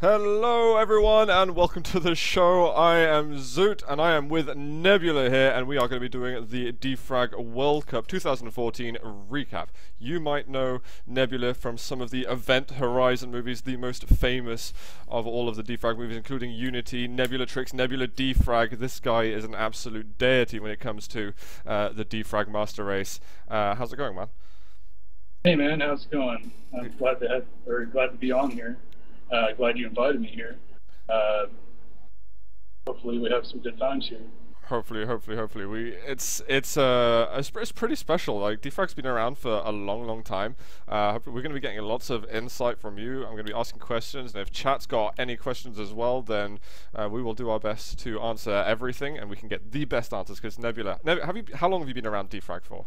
Hello everyone and welcome to the show. I am Zoot and I am with Nebula here, and we are going to be doing the DeFRaG World Cup 2014 recap. You might know Nebula from some of the Event Horizon movies, the most famous of all of the DeFRaG movies, including Unity, Nebula Tricks, Nebula DeFRaG. This guy is an absolute deity when it comes to the DeFRaG Master Race. How's it going, man? Hey man, how's it going? I'm glad to be on here. Glad you invited me here. Hopefully we have some good times here. Hopefully. It's pretty special. Like, DeFRaG's been around for a long time. We're going to be getting lots of insight from you. I'm going to be asking questions, and if chat's got any questions as well, then we will do our best to answer everything, and we can get the best answers. Because Nebula, how long have you been around DeFRaG for?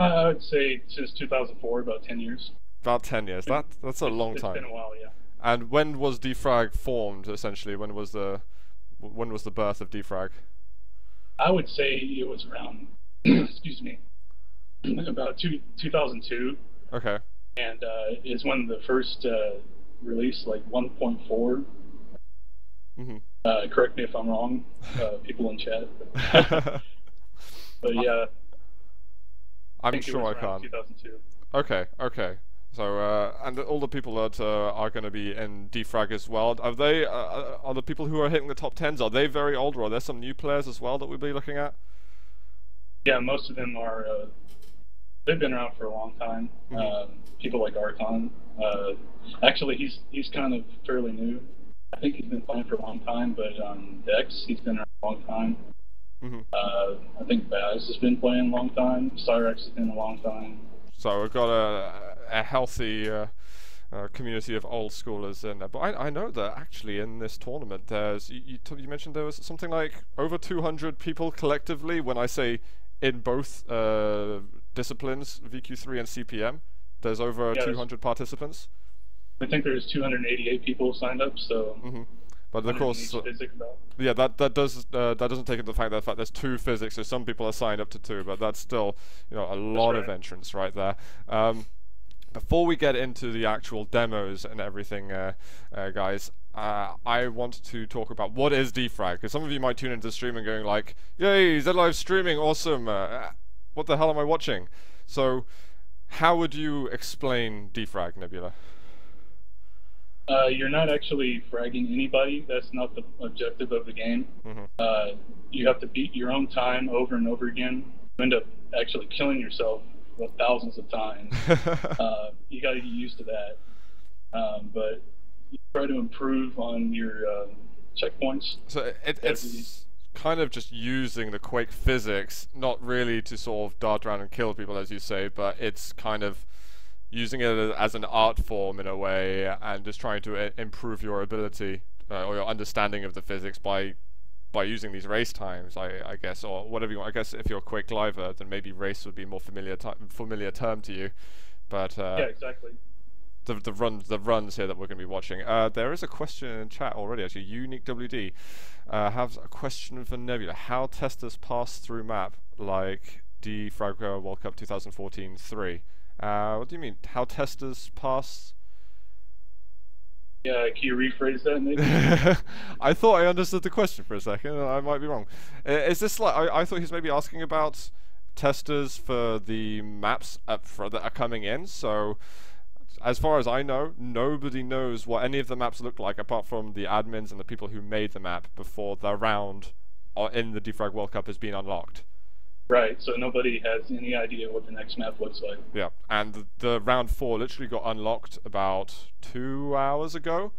I would say since 2004, about 10 years. About 10 years. That's a long time. It's been a while, yeah. And when was DeFRaG formed? Essentially, when was the birth of DeFRaG? I would say it was around, excuse me, about 2002. Okay. And is when the first release, like 1.4. Mm-hmm. Correct me if I'm wrong, people in chat. But yeah. I'm sure I can. 2002. Okay. So, and all the people that are going to be in DeFRaG as well, are the people who are hitting the top 10s, are they very old, or are there some new players as well that we'll be looking at? Yeah, most of them are, they've been around for a long time. Mm-hmm. People like Archon. Actually, he's kind of fairly new. I think he's been playing for a long time, but Dex, he's been around a long time. Mm-hmm. I think Baz has been playing a long time. Cyrex has been a long time. So we've got a healthy community of old schoolers in there. But I know that actually in this tournament there's, you mentioned there was something like over 200 people collectively. When I say in both disciplines, VQ3 and CPM, there's over 200 participants. I think there's 288 people signed up, so... Mm-hmm. But of course, yeah, that doesn't take into the fact that there's 2 physics, so some people are signed up to 2, but that's still, you know, a lot of entrants right there. Before we get into the actual demos and everything, guys, I want to talk about what is DeFRaG, because some of you might tune into the stream and going like, "Yay, Z live streaming, awesome! What the hell am I watching?" So, how would you explain DeFRaG, Nebula? You're not actually fragging anybody. That's not the objective of the game. Mm-hmm. You have to beat your own time over and over again. You end up actually killing yourself thousands of times. You got to get used to that. But you try to improve on your checkpoints. So it's kind of just using the Quake physics, not really to sort of dart around and kill people, as you say, but it's kind of using it as an art form in a way, and just trying to improve your ability or your understanding of the physics by using these race times, I guess, or whatever you want. I guess if you're a Quake liver, then maybe race would be a more familiar term to you. But yeah, exactly. The runs here that we're going to be watching. There is a question in chat already. Actually, Unique WD has a question for Nebula. How testers pass through map like DeFRaG World Cup 2014-3? What do you mean? How testers pass? Yeah, can you rephrase that, maybe? I thought I understood the question for a second. I might be wrong. Is this like... I thought he's maybe asking about testers for the maps that are coming in. So, as far as I know, nobody knows what any of the maps look like apart from the admins and the people who made the map before the round in the DeFRaG World Cup has been unlocked. Right, so nobody has any idea what the next map looks like. Yeah, and the round 4 literally got unlocked about 2 hours ago.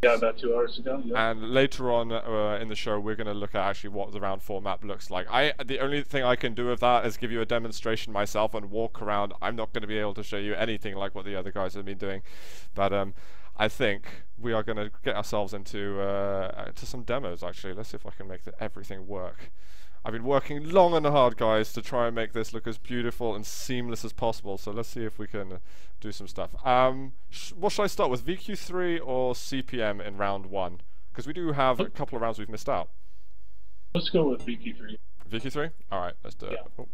Yeah, about 2 hours ago, yeah. And later on in the show, we're going to look at actually what the round 4 map looks like. The only thing I can do with that is give you a demonstration myself and walk around. I'm not going to be able to show you anything like what the other guys have been doing. But I think we are going to get ourselves into to some demos, actually. Let's see if I can make everything work. I've been working long and hard, guys, to try and make this look as beautiful and seamless as possible. So let's see if we can do some stuff. What should I start with, VQ3 or CPM in round 1? Because we do have a couple of rounds we've missed out. Let's go with VQ3. VQ3? Alright, let's do it. Oh.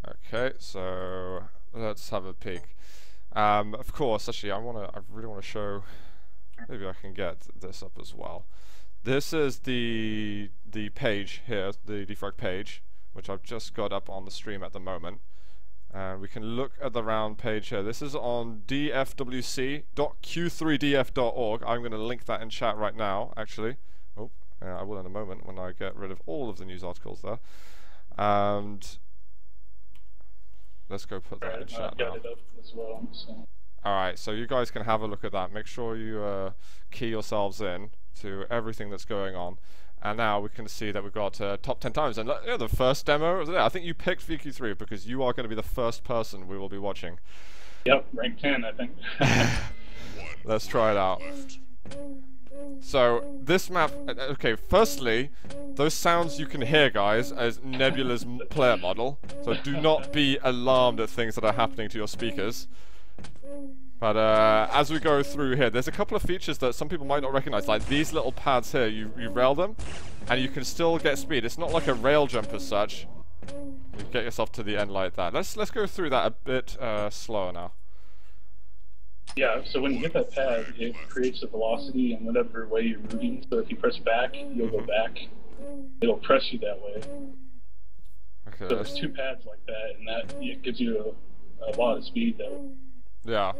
Okay, so let's have a peek. Of course, actually, I really wanna show. Maybe I can get this up as well. This is the page here, the DeFRaG page, which I've just got up on the stream at the moment. And we can look at the round page here. This is on dfwc.q3df.org. I'm going to link that in chat right now, actually. Oh, yeah, I will in a moment when I get rid of all of the news articles there. And let's go put that in chat now. Got it up as well, so. Alright, so you guys can have a look at that. Make sure you key yourselves in to everything that's going on. And now we can see that we've got top 10 times. And the first demo, I think you picked VQ3 because you are going to be the first person we will be watching. Yep, rank 10, I think. Let's try it out. So, this map, okay, firstly, those sounds you can hear, guys, as Nebula's player model. So do not be alarmed at things that are happening to your speakers. But as we go through here, there's a couple of features that some people might not recognize, like these little pads here. You rail them, and you can still get speed. It's not like a rail jump as such. You get yourself to the end like that. Let's go through that a bit slower now. Yeah, so when you hit that pad, it creates a velocity in whatever way you're moving. So if you press back, you'll go back. It'll press you that way. Okay. So there's two pads like that, and it gives you a lot of speed though. Yeah.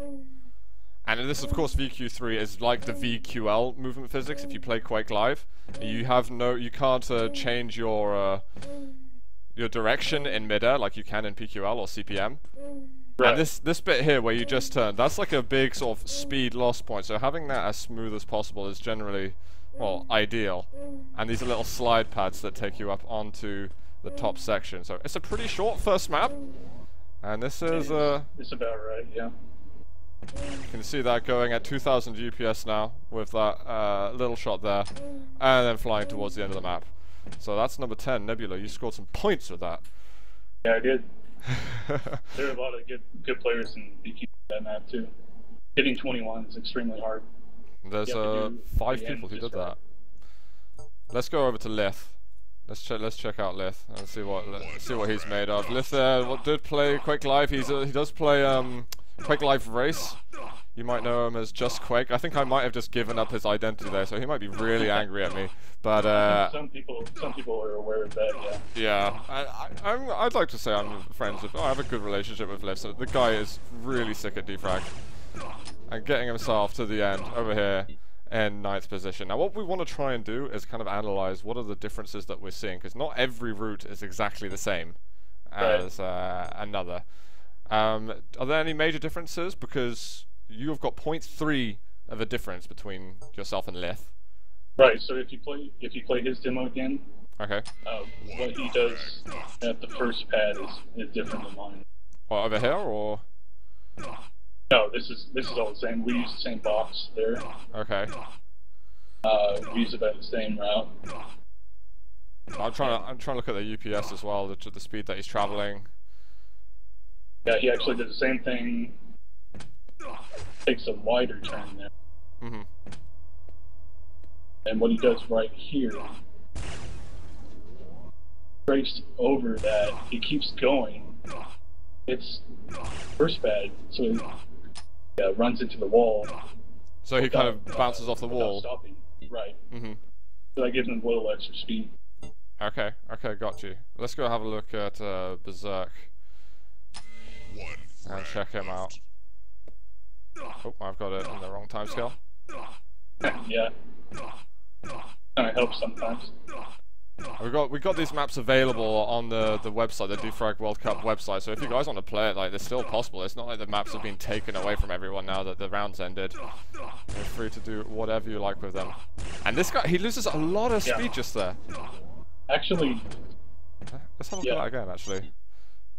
And this, of course, VQ3 is like the VQL movement physics. If you play Quake Live, you can't change your direction in midair like you can in PQL or CPM. Right. And this bit here where you just turn, that's like a big sort of speed loss point. So having that as smooth as possible is generally, well, ideal. And these are little slide pads that take you up onto the top section. So it's a pretty short first map. And this is it's about right, yeah. You can see that going at 2000 UPS now with that little shot there, and then flying towards the end of the map. So that's number 10, Nebula. You scored some points with that. Yeah, I did. There are a lot of good players in BQ that map too. Hitting 21 is extremely hard. There's 5 people who did that. Let's go over to Lith. Let's check out Lith and see what he's made of. Lith did play Quake Live. He does play Quake Live Race. You might know him as Just Quake. I think I might have just given up his identity there, so he might be really angry at me. But some people are aware of that. Yeah. Yeah, I'd like to say I'm friends with. I have a good relationship with Lith. So the guy is really sick at DeFRaG and getting himself to the end over here in 9th position. Now what we want to try and do is kind of analyze what are the differences that we're seeing, because not every route is exactly the same as another. Are there any major differences? Because you've got 0.3 of a difference between yourself and Lith. Right. So if you play his demo again, okay. What he does at the first pad is different than mine. What, over here or? No, this is all the same. We use the same box there. Okay. We use about the same route. I'm trying to look at the UPS as well, the speed that he's traveling. Yeah, he actually did the same thing. Takes a wider turn there. Mm-hmm. And what he does right here, traced over that, he keeps going. It's first pad, so he runs into the wall. So he kind of bounces off the wall. Stopping. Right. Mm-hmm. So that gives him a little extra speed. Okay, got you. Let's go have a look at Berserk and check him out. Oh, I've got it in the wrong timescale. Yeah. Kind of helps sometimes. We got these maps available on the website, the DeFRaG World Cup website. So if you guys want to play it, like, they're still possible. It's not like the maps have been taken away from everyone now that the rounds ended. You're free to do whatever you like with them. And this guy, he loses a lot of speed just there. Actually, let's have a look at that again, actually,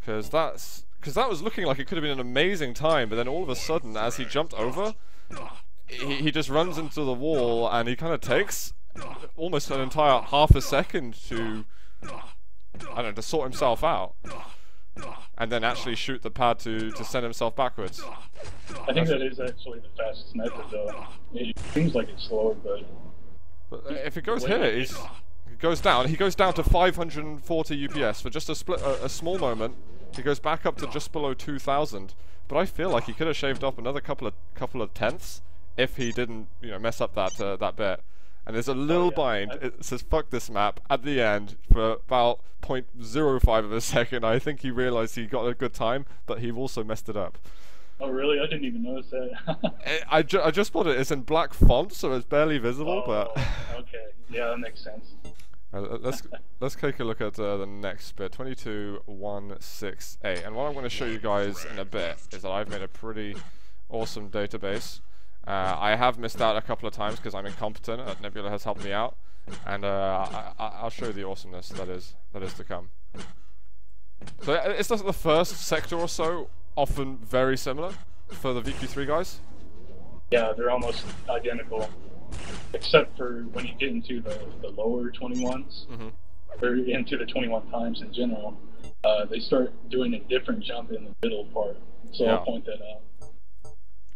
because that was looking like it could have been an amazing time, but then all of a sudden, as he jumped over, he just runs into the wall, and he kind of takes almost an entire half a second to, I don't know, to sort himself out, and then actually shoot the pad to send himself backwards. I think that is actually the fastest method, though. It seems like it's slower, but if it goes here, he goes down to 540 UPS for just a small moment. He goes back up to just below 2000, but I feel like he could have shaved off another couple of tenths if he didn't, you know, mess up that bit. And there's a little bind. It says "fuck this map" at the end for about 0.05 of a second. I think he realized he got a good time, but he also messed it up. Oh really? I didn't even notice that. I just spotted it. It's in black font, so it's barely visible. But okay, yeah, that makes sense. Let's take a look at the next bit, 22168. And what I'm going to show you guys in a bit is that I've made a pretty awesome database. I have missed out a couple of times because I'm incompetent. Nebula has helped me out, and I'll show you the awesomeness that is to come. So it's just the first sector or so, often very similar for the VQ3 guys. Yeah, they're almost identical, except for when you get into the lower 21s, or into the 21 times in general, they start doing a different jump in the middle part. So I'll point that out.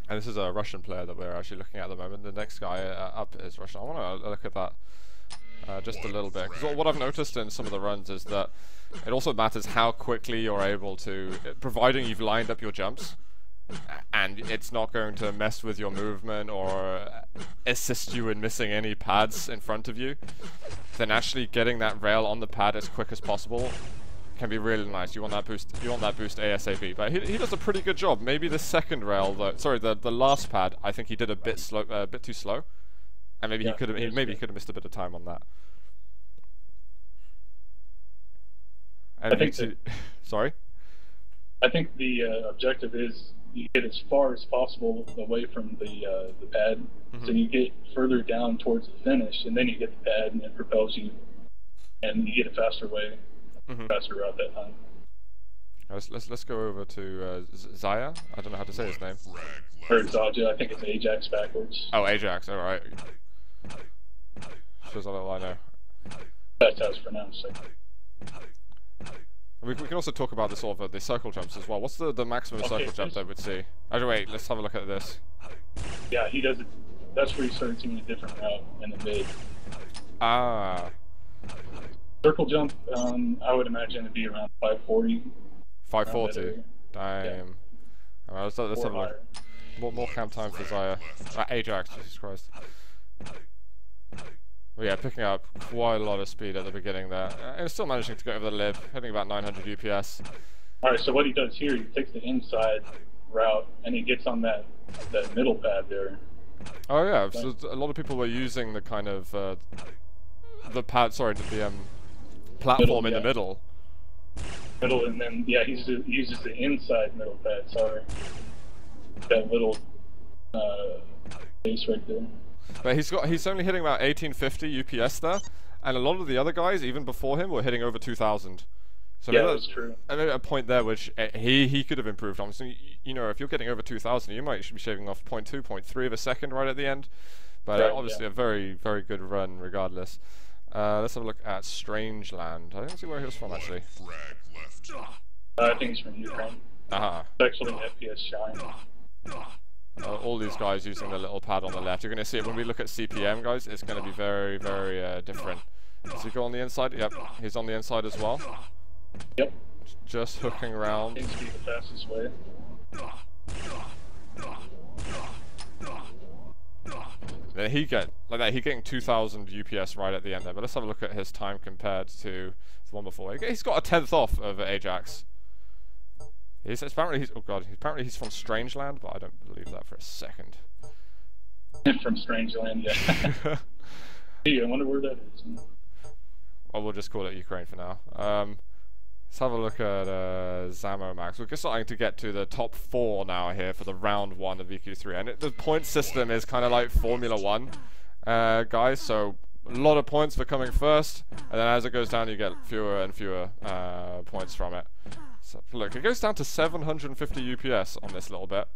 And this is a Russian player that we're actually looking at the moment. The next guy up is Russian. I want to look at that just a little bit. Because what I've noticed in some of the runs is that it also matters how quickly you're able to, providing you've lined up your jumps, and it's not going to mess with your movement or assist you in missing any pads in front of you, then actually getting that rail on the pad as quick as possible can be really nice. You want that boost ASAP. But he does a pretty good job. Maybe the second rail, though, sorry, the last pad, I think he did a bit slow, a bit too slow, and maybe he could have missed a bit of time on that. And I think sorry. I think the objective is you get as far as possible away from the pad, so you get further down towards the finish, and then you get the pad, and it propels you, and you get a faster way. Faster route that time. Let's go over to Zaya. I don't know how to say his name. Or Zaja, I think it's Ajax backwards. Oh, Ajax. All right. Shows all I know. That's how it's pronounced. We can also talk about the sort of the circle jumps as well. What's the maximum circle jump that we'd see? Actually, wait. Let's have a look at this. Yeah, he does it. That's where he starts seeing a different route in the mid. Ah. Circle jump, I would imagine it'd be around 540. 540? Damn. Yeah. Alright, let's have a look. More camp time for Zaya. Ajax, Jesus Christ. Well, yeah, picking up quite a lot of speed at the beginning there. And still managing to get over the lip, hitting about 900 UPS. Alright, so what he does here, he takes the inside route, and he gets on that middle pad there. Oh yeah, so a lot of people were using the kind of, the pad, sorry, the platform in the middle. And then he uses the inside middle pad. Sorry, that little base right there. But he's only hitting about 1850 UPS there, and a lot of the other guys, even before him, were hitting over 2000. So yeah, that's true. And maybe a point there which he could have improved on. So you know, if you're getting over 2000, you might be shaving off 0.2, 0.3 of a second right at the end. But obviously a very, very good run regardless. Let's have a look at Strangeland. I don't see where he was from actually. I think he's from Ukraine. It's actually FPS Shine. All these guys using the little pad on the left. You're going to see it when we look at CPM, guys. It's going to be very, very different. Does he go on the inside? Yep, he's on the inside as well. Yep. Just hooking around. Seems to be the fastest way. Then he getting 2000 UPS right at the end there. But let's have a look at his time compared to the one before. He's got a 10th off of Ajax. Apparently he's from Strangeland, but I don't believe that for a second. From Strangeland, yeah. Gee, I wonder where that is. Well, we'll just call it Ukraine for now. Let's have a look at Zamo Max. We're starting to get to the top 4 now here for the round 1 of VQ3, and the point system is kind of like Formula 1, guys. So a lot of points for coming first, and then as it goes down, you get fewer and fewer points from it. So look, it goes down to 750 UPS on this little bit,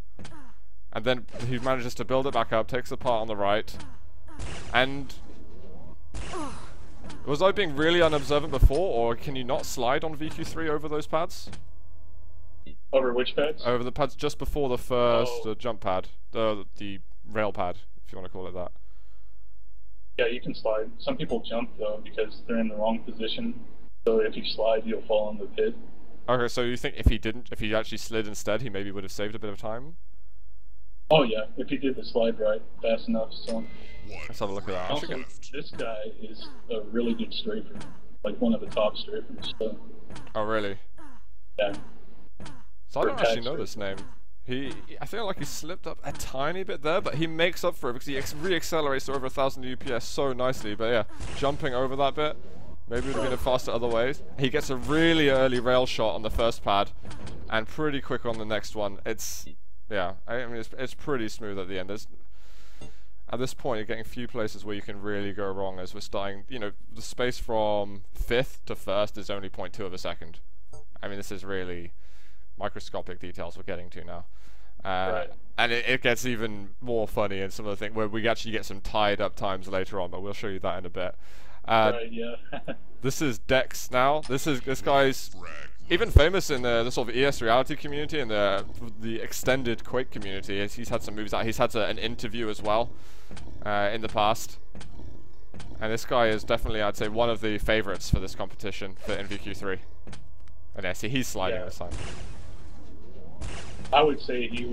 and then he manages to build it back up, takes the part on the right, and was I being really unobservant before, or can you not slide on VQ3 over those pads? Over which pads? Over the pads just before the first jump pad, the rail pad, if you want to call it that. Yeah, you can slide. Some people jump though because they're in the wrong position. So if you slide, you'll fall in the pit. Okay, so you think if he actually slid instead, he maybe would have saved a bit of time? Oh yeah, if he did the slide right fast enough. So Let's have a look at that. also, this guy is a really good strafer, like one of the top strafers. So. Oh really? Yeah. So I don't actually know this name. I feel like he slipped up a tiny bit there, but he makes up for it because he re-accelerates to over 1,000 UPS so nicely. But yeah, jumping over that bit, maybe would have been faster other ways. He gets a really early rail shot on the first pad, and pretty quick on the next one. Yeah, I mean it's pretty smooth at the end. At this point, you're getting few places where you can really go wrong as we're starting. You know, the space from 5th to 1st is only 0.2 of a second. I mean, this is really microscopic details we're getting to now. Right. And it gets even more funny in some of the things where we actually get some tied up times later on, but we'll show you that in a bit. Right, yeah. This is Dex now. This guy's even famous in the sort of ES reality community and the extended Quake community. He's had some moves out. He's had an interview as well in the past. And this guy is definitely, I'd say, one of the favorites for this competition for NVQ3. And yeah, see, he's sliding this time. I would say he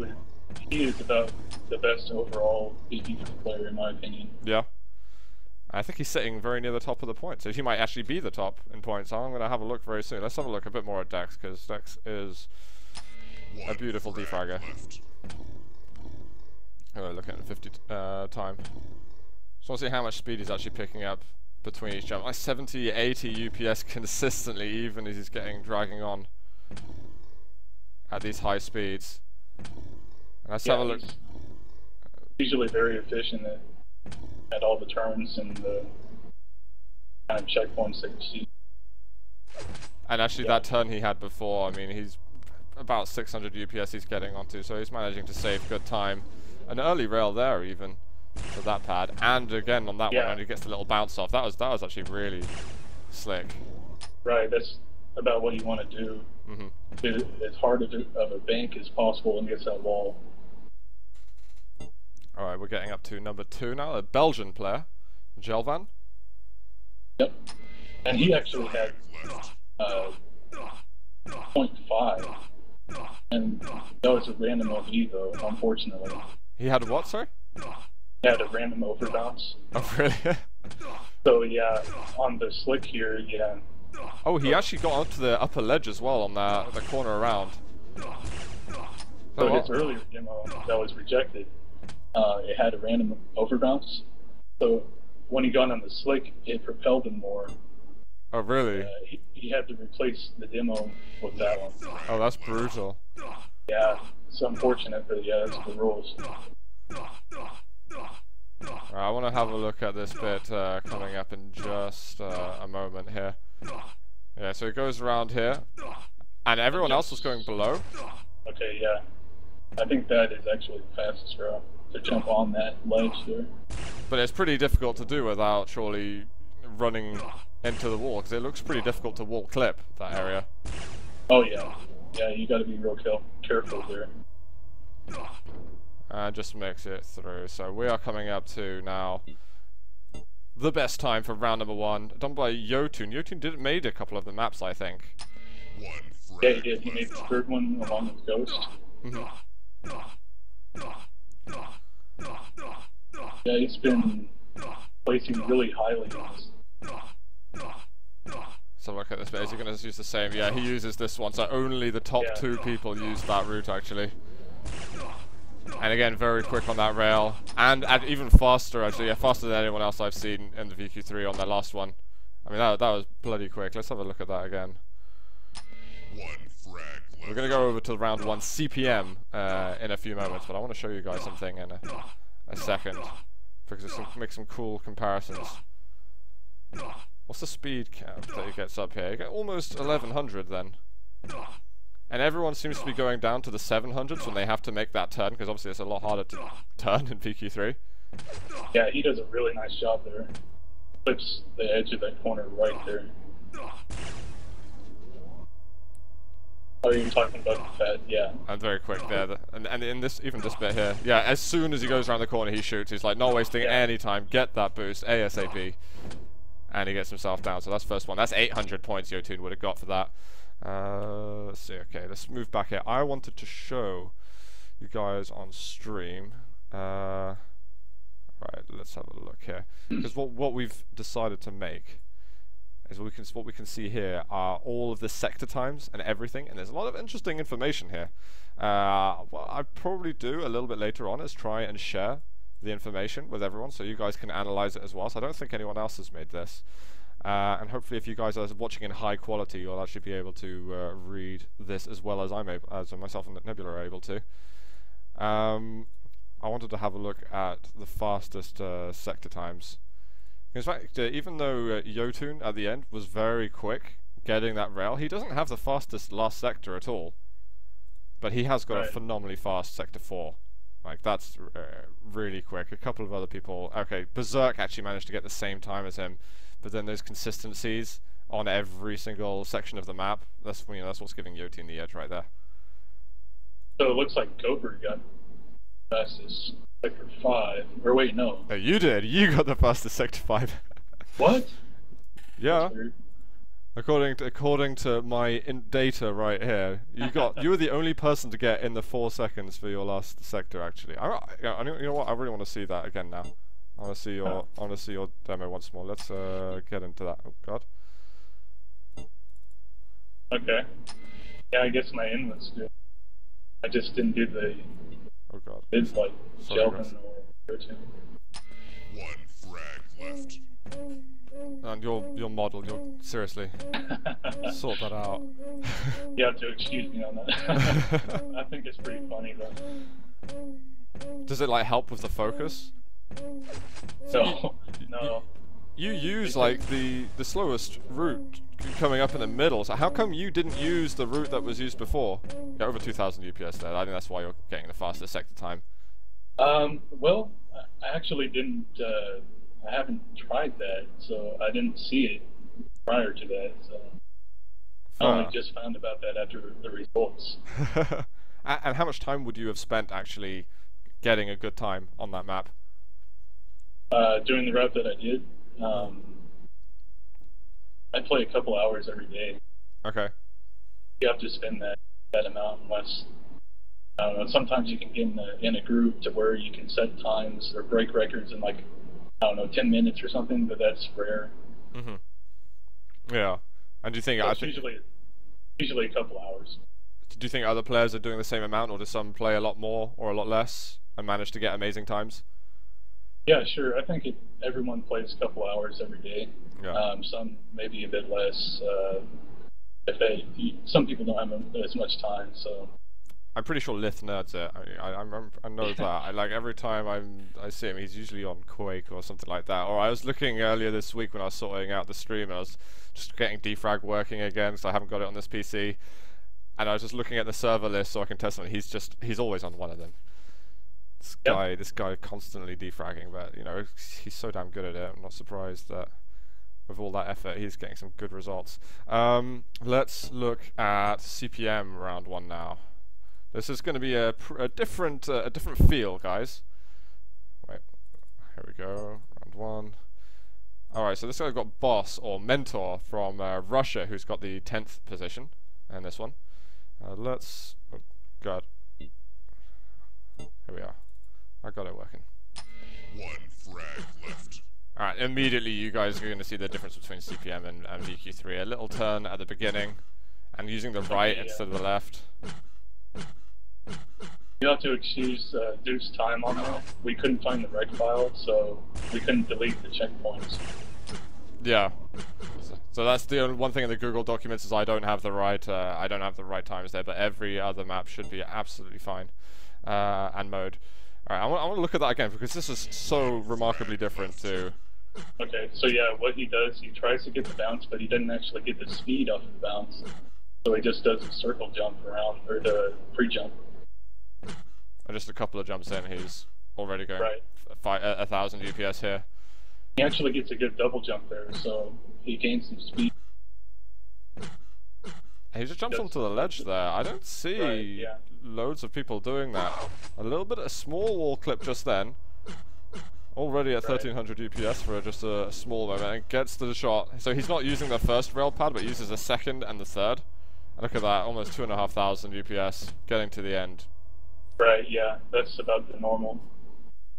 is about the best overall BB player in my opinion. Yeah. I think he's sitting very near the top of the points, so he might actually be the top in points. I'm going to have a look very soon. Let's have a look a bit more at Dex, because Dex is a beautiful DeFragger. Oh, look at 50 time. Just want to see how much speed he's actually picking up between each jump. Like 70, 80 UPS consistently, even as he's dragging on at these high speeds. And let's have a look. Usually very efficient at all the turns and the kind of checkpoints that you see. And actually that turn he had before, I mean, he's about 600 UPS he's getting onto, so he's managing to save good time. An early rail there even for that pad, and again on that one when he gets the little bounce off. That was actually really slick. Right, that's about what you want to do. As hard of a bank as possible against that wall. Alright, we're getting up to number 2 now, a Belgian player, Jelvan. Yep, and he actually had 0.5, and that was a random OV though, unfortunately. He had what, sorry? He had a random overbounce. Oh, really? So yeah, on the slick here, yeah. Oh, he actually got onto the upper ledge as well on the corner around. So his earlier demo that was rejected, it had a random overbounce. So when he got on the slick, it propelled him more. Oh, really? He had to replace the demo with that one. Oh, that's brutal. Yeah, it's unfortunate, but yeah, that's the rules. I want to have a look at this bit coming up in just a moment here. Yeah, so it goes around here, and everyone else was going below. Okay, yeah. I think that is actually the fastest route, to jump on that ledge there. But it's pretty difficult to do without surely running into the wall, because it looks pretty difficult to wall clip that area. Oh yeah. Yeah, you gotta be real careful there. Just mix it through. So we are coming up to now the best time for round number 1, done by Yotun. Yotun made a couple of the maps, I think. Yeah, he did. He made the 3rd one along with Ghost. Yeah, he's been placing really highly on this. So look at this bit. Is he going to use the same? Yeah, he uses this one. So only the top 2 people use that route, actually. And again, very quick on that rail, and even faster actually, yeah, faster than anyone else I've seen in the VQ3 on their last one. I mean, that was bloody quick. Let's have a look at that again. We're going to go over to round 1 CPM in a few moments, but I want to show you guys something in a second, because it's make some cool comparisons. What's the speed cap that he gets up here? You get almost 1100 then. And everyone seems to be going down to the 700s when they have to make that turn, because obviously it's a lot harder to turn in VQ3. Yeah, he does a really nice job there. Flips the edge of that corner right there. Oh, you're talking about the Fed, yeah. And very quick there. And in this, even this bit here, yeah, as soon as he goes around the corner, he shoots. He's like, not wasting any time, get that boost, ASAP. And he gets himself down. So that's first one. That's 800 points Yotun would have got for that. Let's see. Okay, let's move back here. I wanted to show you guys on stream. Right, let's have a look here. Because what we've decided to make is what we can see here are all of the sector times and everything, and there's a lot of interesting information here. What I'd probably do a little bit later on is try and share the information with everyone so you guys can analyze it as well. So I don't think anyone else has made this. And hopefully if you guys are watching in high quality, you'll actually be able to read this as well as myself and Nebula are able to. I wanted to have a look at the fastest sector times. In fact, even though Yotun at the end was very quick getting that rail, he doesn't have the fastest last sector at all. But he has got a phenomenally fast sector 4. Like, that's really quick. A couple of other people... Okay, Berserk actually managed to get the same time as him, but then those consistencies on every single section of the map, that's what's giving Yotun the edge right there. So it looks like Gopher got fastest sector 5. Or wait, no. No, you did. You got the fastest sector 5. What? Yeah. According to my data right here, you were the only person to get in the 4 seconds for your last sector. Actually, you know what? I really want to see that again now. I want to see your demo once more. Let's get into that. Oh God. Okay. Yeah, I guess my in was good. I just didn't do the. Oh God. It's like Sheldon or Yotun. 1 frag left. And your model, seriously sort that out. You have to excuse me on that. I think it's pretty funny though. Does it like help with the focus? No, no. You use like the slowest route coming up in the middle. So how come you didn't use the route that was used before? Yeah, over 2,000 UPS there. I think that's why you're getting the fastest sector time. Well, I actually didn't. I haven't tried that, so I didn't see it prior to that. So I only just found about that after the results. And how much time would you have spent actually getting a good time on that map? During the route that I did, I play a couple hours every day. Okay. You have to spend that amount unless, I don't know, sometimes you can get in a group to where you can set times or break records in like, I don't know, 10 minutes or something, but that's rare. Mm-hmm. Yeah. And do you think... So usually a couple hours. Do you think other players are doing the same amount, or do some play a lot more or a lot less and manage to get amazing times? Yeah, sure. I think everyone plays a couple hours every day. Yeah. Some maybe a bit less. Some people don't have as much time, so... I'm pretty sure Lith nerds it. I know that. Like every time I see him, he's usually on Quake or something like that. Or I was looking earlier this week when I was sorting out the stream, and I was just getting DeFRaG working again, so I haven't got it on this PC. And I was just looking at the server list so I can test it. He's always on one of them. This guy constantly DeFRagging, but you know he's so damn good at it. I'm not surprised that with all that effort, he's getting some good results. Let's look at CPM round 1 now. This is going to be a different feel, guys. Wait, here we go. Round 1. All right, so this guy got Boss or Mentor from Russia, who's got the 10th position, and this one. Let's. Oh God. Here we are. I got it working. 1 frag left. All right, immediately you guys are going to see the difference between CPM and VQ3. A little turn at the beginning, and using the right instead of the left. You have to excuse Duke's time on that. We couldn't find the reg file, so we couldn't delete the checkpoints. Yeah. So that's the only one thing in the Google documents is I don't have the right times there, but every other map should be absolutely fine. And mode. All right, I want to look at that again because this is so remarkably different to. Okay, so yeah, what he does, he tries to get the bounce, but he doesn't actually get the speed off of the bounce. So he just does a circle jump around, or the pre-jump. And just a couple of jumps in, he's already going 1,000 UPS here. He actually gets a good double jump there, so he gains some speed. He just jumps onto the ledge there. I don't see loads of people doing that. A small wall clip just then. Already at 1,300 UPS for just a small moment, and gets to the shot. So he's not using the first rail pad, but uses the second and the third. Look at that, almost 2,500 UPS getting to the end. Right, yeah, that's about the normal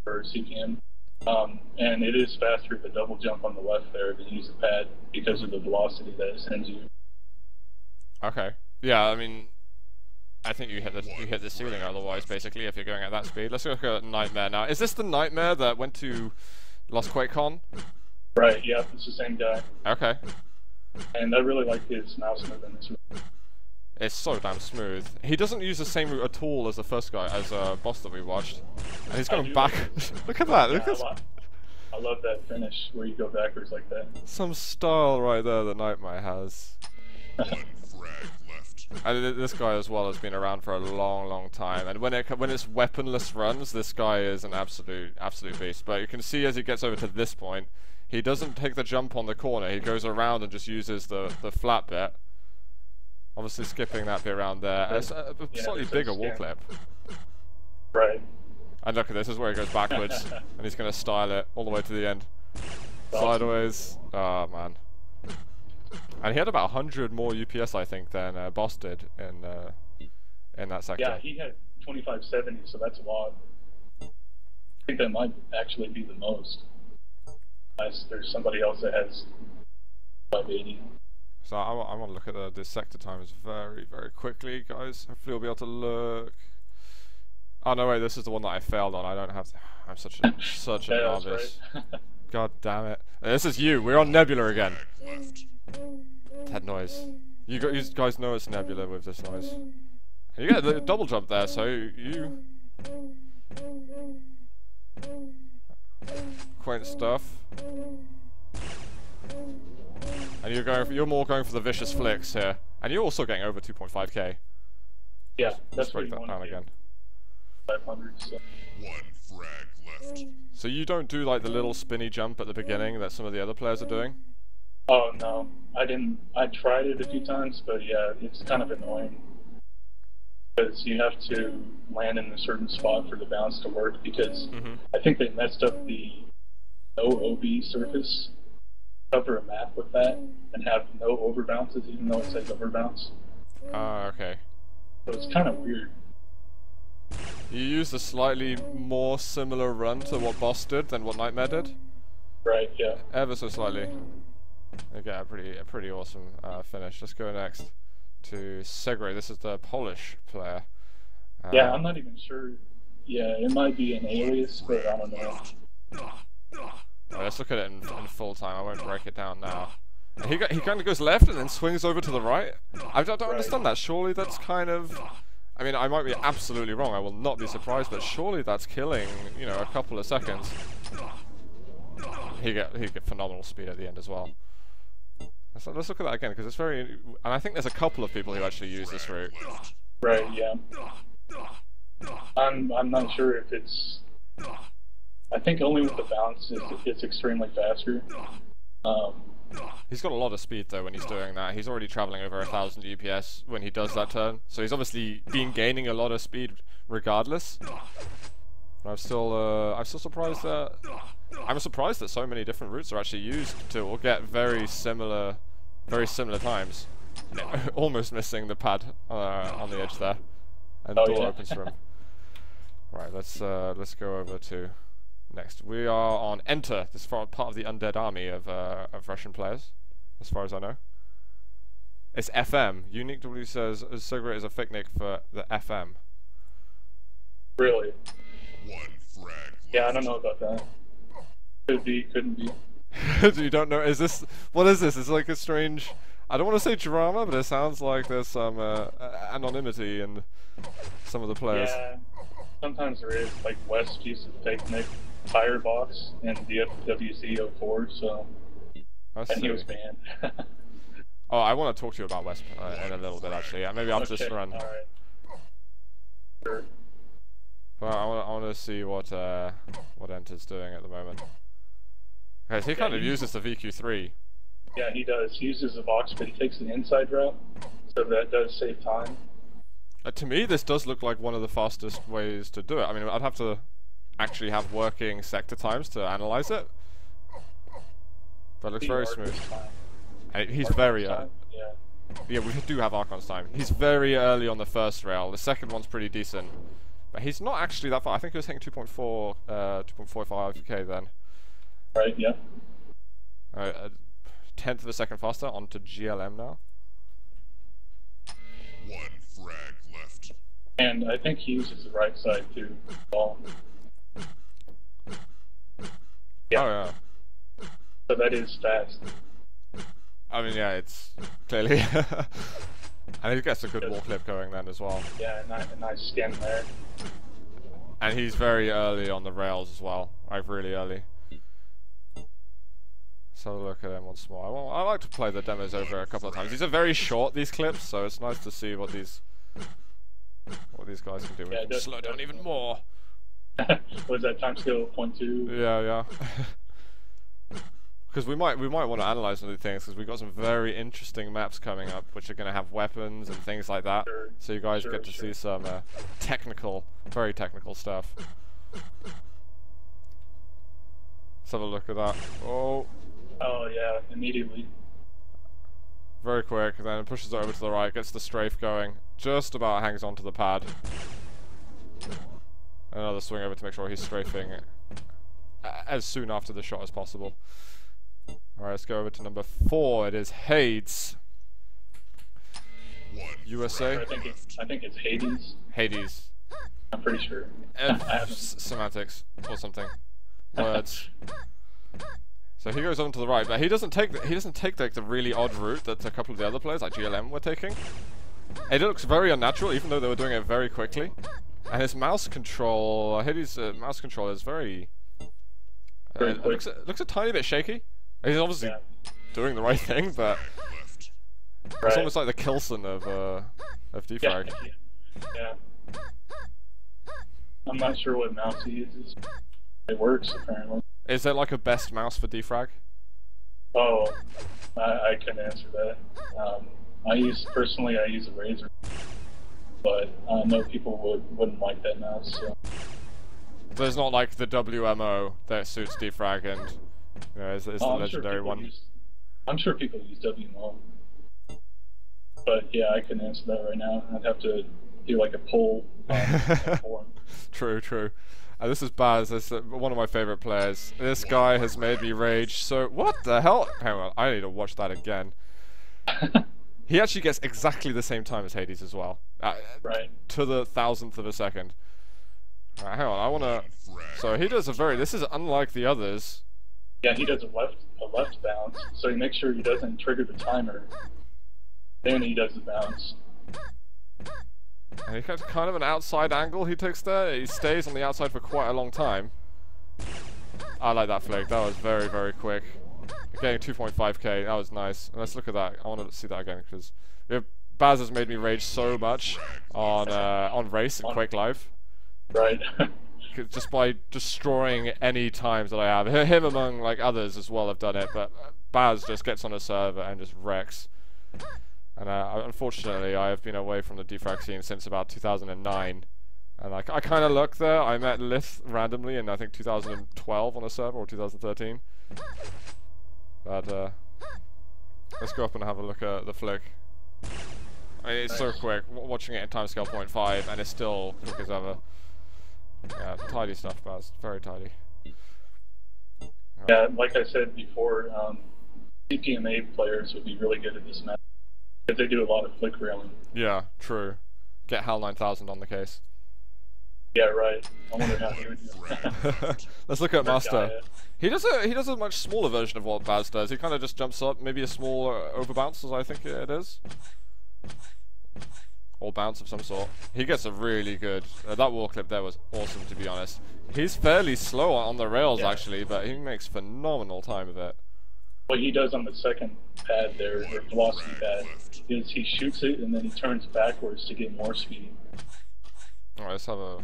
for CPM. And it is faster to double jump on the left there than use the pad because of the velocity that it sends you. Okay. Yeah, I mean, I think you hit the ceiling otherwise, basically, if you're going at that speed. Let's look at Nightmare now. Is this the Nightmare that went to Lost QuakeCon? Right, yeah, it's the same guy. Okay. And I really like his mouse movement. It's so damn smooth. He doesn't use the same route at all as the first guy, as boss that we watched. And he's going back. Look at that. Look at I love that finish where you go backwards like that. some style right there that Nightmare has. One frag left. And this guy as well has been around for a long time. And when it's weaponless runs, this guy is an absolute beast. But you can see as he gets over to this point, he doesn't take the jump on the corner. He goes around and just uses the flat bit. Obviously skipping that bit around there. It's a slightly bigger wall clip. Right. And look at this is where he goes backwards, and he's going to style it all the way to the end. Sideways. Oh, man. And he had about 100 more UPS, I think, than Boss did in that sector. Yeah, he had 2570, so that's a lot. I think that might actually be the most. Unless there's somebody else that has 580. So I want to look at the sector times very quickly, guys. Hopefully we'll be able to look. Oh no, wait, this is the one that I failed on. I don't have. I'm such a novice. Right. God damn it! This is you. We're on Nebula again. Frag left. That noise. You guys know it's Nebula with this noise. And you get the double jump there, so you. Quaint stuff. And you're more going for the vicious flicks here, and you're also getting over 2.5k. Yeah, that's Let's break what you that want down to again. 500. So. One frag left. So you don't do like the little spinny jump at the beginning that some of the other players are doing? Oh no, I didn't. I tried it a few times, but yeah, it's kind of annoying because you have to land in a certain spot for the bounce to work. Because I think they messed up the no OB surface. Cover a map with that and have no overbounces, even though it says overbounce. Okay. So it's kind of weird. You used a slightly more similar run to what Boss did than what Nightmare did? Right, yeah. Ever so slightly. Okay, a pretty awesome finish. Let's go next to Segre. This is the Polish player. Yeah, I'm not even sure. Yeah, it might be an alias, but I don't know. Let's look at it in full time. I won't break it down now. He kind of goes left and then swings over to the right. I don't understand that. Surely that's kind of. I mean, I might be absolutely wrong. I will not be surprised, but surely that's killing, you know, a couple of seconds. He get phenomenal speed at the end as well. Let's look at that again because it's very. And I think there's a couple of people who actually use this route. Right. Yeah. I'm not sure if it's. I think only with the bounce it's extremely faster. He's got a lot of speed though when he's doing that. He's already traveling over 1,000 UPS when he does that turn, so he's obviously been gaining a lot of speed regardless. But I'm still surprised that so many different routes are actually used to all get very similar times. Almost missing the pad on the edge there, and the door opens for him. Right, let's go over to. Next, we are on Enter. This is part of the undead army of Russian players, as far as I know. It's FM. Unique W says Cigarette is a fake nick for the FM. Really? One frag left. Yeah, I don't know about that. Could be, couldn't be. You don't know? Is this? What is this? It's like a strange. I don't want to say drama, but it sounds like there's some anonymity in some of the players. Yeah, sometimes there is. Like West used to fake nick Firebox in the WC04, so and he was banned. Oh, I want to talk to you about West in a little bit, actually. Yeah, maybe after this run. All right. Sure. Well, I want to see what Enter's doing at the moment. Okay, so he kind of uses the VQ3. Yeah, he does. He uses the box, but he takes the inside route, so that does save time. To me, this does look like one of the fastest ways to do it. I mean, I'd have to actually have working sector times to analyze it. But it looks very smooth. And he's very... Yeah. Yeah, we do have Archon's time. He's very early on the first rail. The second one's pretty decent. But he's not actually that far. I think he was hitting 2.45k then. Right, yeah. 10th of a second faster onto GLM now. 1 frag left. And I think he uses the right side too. Ball. Yeah. Oh yeah. So that is fast. I mean, yeah, it's clearly. And he gets a good wall clip going then as well. Yeah, a nice skin there. And he's very early on the rails as well. Like, really early. So look at him once more. I like to play the demos over a couple of times. These are very short, these clips, so it's nice to see what these guys can do. We can slow down even more. Was that time scale 0.2? Yeah, yeah. Because we might want to analyze some of the things, because we've got some very interesting maps coming up, which are going to have weapons and things like that. Sure. So you guys get to see some technical, very technical stuff. Let's have a look at that. Oh. Oh yeah, immediately. Very quick, then it pushes over to the right, gets the strafe going, just about hangs onto the pad. Another swing over to make sure he's strafing as soon after the shot as possible. Alright, let's go over to number 4. It is Hades. USA? I think it's Hades. Hades. I'm pretty sure. Semantics or something. Words. So he goes on to the right, but he doesn't take like the really odd route that a couple of the other players like GLM were taking. It looks very unnatural, even though they were doing it very quickly. And his mouse control, Hades' mouse control is very. It looks a tiny bit shaky. He's obviously doing the right thing, but it's almost like the Kilson of DeFRaG. Yeah. I'm not sure what mouse he uses. It works apparently. Is there like a best mouse for DeFRaG? Oh, I couldn't answer that. I use a Razor, but I know people wouldn't like that mouse. So. There's not like the WMO that suits DeFRaG and is the legendary one. I'm sure people use WMO, but yeah, I couldn't answer that right now. I'd have to do like a poll on the forum. True, true. This is Baz. This is one of my favorite players. This guy has made me rage. So what the hell? Hang on, I need to watch that again. He actually gets exactly the same time as Hades as well. Right. To the 1,000th of a second. Hang on, I wanna. So he does a very. This is unlike the others. Yeah, he does a left bounce, so he makes sure he doesn't trigger the timer. Then he does the bounce. And he gets kind of an outside angle he takes there. He stays on the outside for quite a long time. I like that flick. That was very, very quick. Getting 2.5k. That was nice. And let's look at that. I want to see that again because Baz has made me rage so much on race and Quake Live. Right. Just by destroying any times that I have. Him among like others as well have done it, but Baz just gets on a server and just wrecks. And unfortunately, I have been away from the DeFRaG scene since about 2009. And I kind of looked there. I met Lith randomly in I think 2012 on a server or 2013. But let's go up and have a look at the flick. I mean, it's so quick. Watching it in timescale 0.5 and it's still quick as ever. Yeah, tidy stuff, Baz. Very tidy. Yeah, like I said before, CPMA players would be really good at this map. Because they do a lot of flick railing. Yeah, true. Get HAL 9000 on the case. Yeah, right. I wonder how he would do that. Let's look at Master. He does a much smaller version of what Baz does. He kind of just jumps up, maybe a small overbounce, as I think it is. Or bounce of some sort. He gets a really good. That wall clip there was awesome, to be honest. He's fairly slow on the rails, actually, but he makes phenomenal time of it. What he does on the second pad there, or velocity pad, is he shoots it and then he turns backwards to get more speed. Alright, let's have a.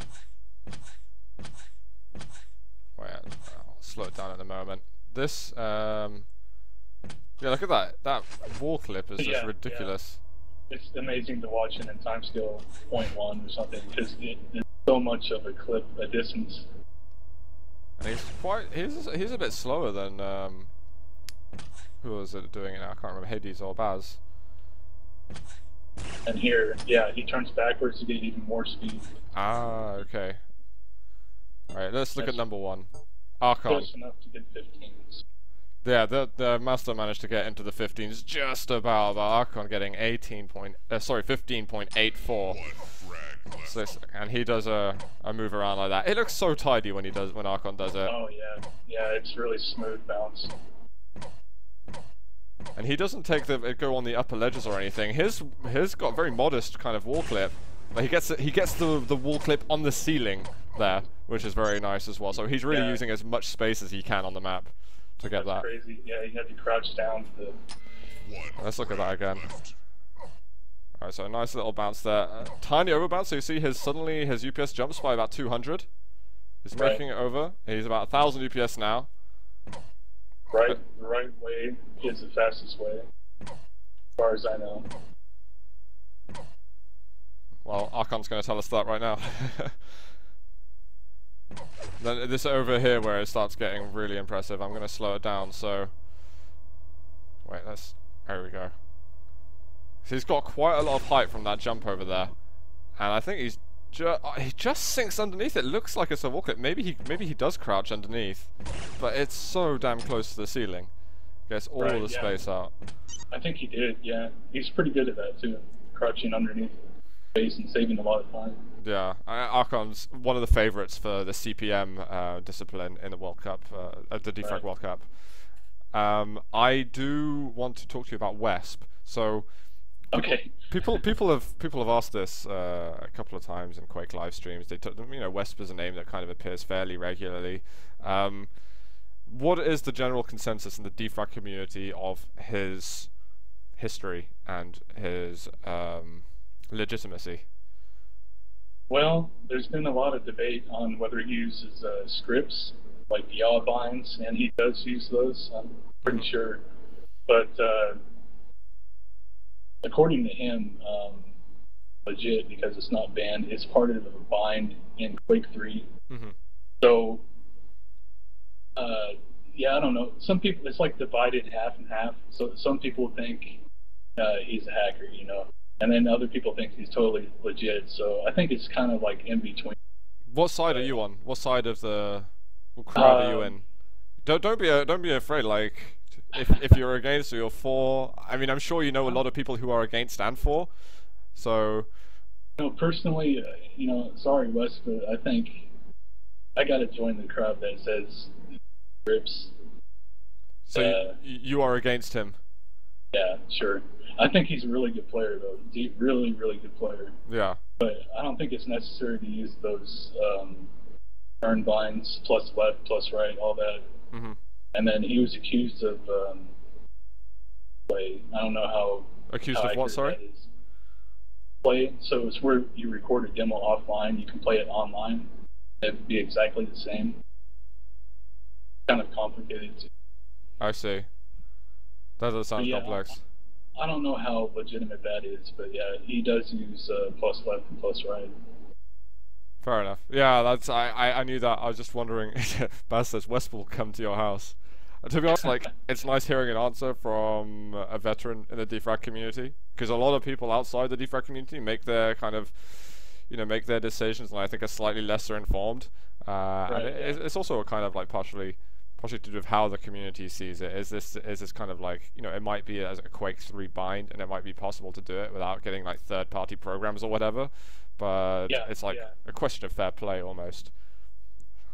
Wait, I'll slow it down in a moment. This, yeah, look at that. That wall clip is just ridiculous. Yeah. It's amazing to watch it in timescale 0.1 or something because it's so much of a clip, a distance. And he's a bit slower than who was it doing it now? I can't remember. Hades or Baz. And here, yeah, he turns backwards to get even more speed. Ah, okay. Alright, let's look at number 1. Archon. Just enough to get 15s. Yeah, the Master managed to get into the 15s just about, but Archon getting 15.84. So, and he does a move around like that. It looks so tidy when Archon does it. Oh yeah, yeah, it's really smooth bounce. And he doesn't take go on the upper ledges or anything. His got very modest kind of wall clip. But he gets the wall clip on the ceiling there, which is very nice as well. So he's really using as much space as he can on the map to get that. Crazy. Yeah, he had to crouch down to. Let's look at that again. Alright, so a nice little bounce there. Tiny overbounce, so you see suddenly his UPS jumps by about 200. He's making it over. He's about 1,000 UPS now. The right way is the fastest way, as far as I know. Well, Archon's going to tell us that right now. Then this over here where it starts getting really impressive. I'm going to slow it down, so... Wait, there we go. So he's got quite a lot of height from that jump over there. And I think he just sinks underneath. It looks like it's a wall clip. Maybe he does crouch underneath, but it's so damn close to the ceiling. Gets all the space out. I think he did. Yeah, he's pretty good at that too, crouching underneath the base and saving a lot of time. Yeah, Archon's one of the favorites for the CPM discipline in the World Cup, the DeFRaG World Cup. I do want to talk to you about WESP. So. Okay. People have asked this a couple of times in Quake live streams. WESP is a name that kind of appears fairly regularly. What is the general consensus in the DeFRaG community of his history and his legitimacy? Well, there's been a lot of debate on whether he uses scripts like yaw binds, and he does use those. I'm pretty sure, but. According to him, legit, because it's not banned, it's part of a bind in Quake 3. So, yeah, I don't know. Some people, it's like divided half and half. So some people think he's a hacker, and then other people think he's totally legit. So I think it's kind of like in between. What side are you on? What side of the crowd are you in? Don't be afraid. Like. If you're against or you're for, I mean, I'm sure you know a lot of people who are against and for, so... Personally, sorry, Wes, but I think I gotta join the crowd that says grips. So you are against him? Yeah, sure. I think he's a really good player, though. He's a really, really good player. Yeah. But I don't think it's necessary to use those turn binds, plus left, plus right, all that. And then he was accused of play. I don't know how. Accused of what? Sorry. Play. So it's where you record a demo offline. You can play it online. It would be exactly the same. Kind of complicated too. I see. That does sound complex. I don't know how legitimate that is, but yeah, he does use plus left and plus right. Fair enough. Yeah, that's I knew that. I was just wondering. Baz says West will come to your house. To be honest, like, it's nice hearing an answer from a veteran in the DeFRaG community, because a lot of people outside the DeFRaG community make their kind of, make their decisions, and I think are slightly lesser informed. And it's also a kind of like partially to do with how the community sees it. Is this kind of like, it might be as a Quake 3 bind, and it might be possible to do it without getting like third-party programs or whatever. But it's like a question of fair play almost.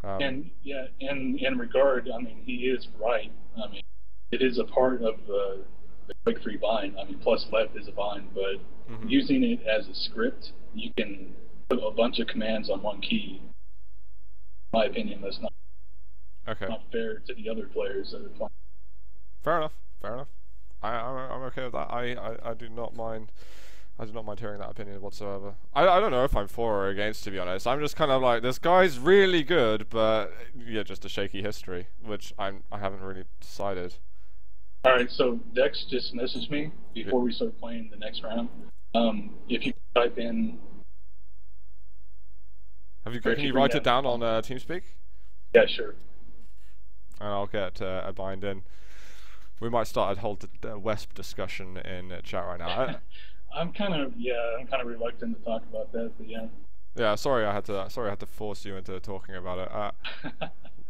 And in regard, I mean, he is right. I mean, it is a part of the Quake 3 bind. I mean, plus left is a bind, but using it as a script, you can put a bunch of commands on one key. In my opinion, that's not fair to the other players that are playing. Fair enough. I'm okay with that. I do not mind. I do not mind hearing that opinion whatsoever. I don't know if I'm for or against, to be honest. I'm just kind of like, this guy's really good, but yeah, just a shaky history, which I haven't really decided. All right, so Dex just messaged me before we start playing the next round. If you type in... Can you write it down on TeamSpeak? Yeah, sure. And I'll get a bind in. We might start a whole WESP discussion in chat right now. I'm kind of reluctant to talk about that, but yeah. Yeah, sorry I had to force you into talking about it.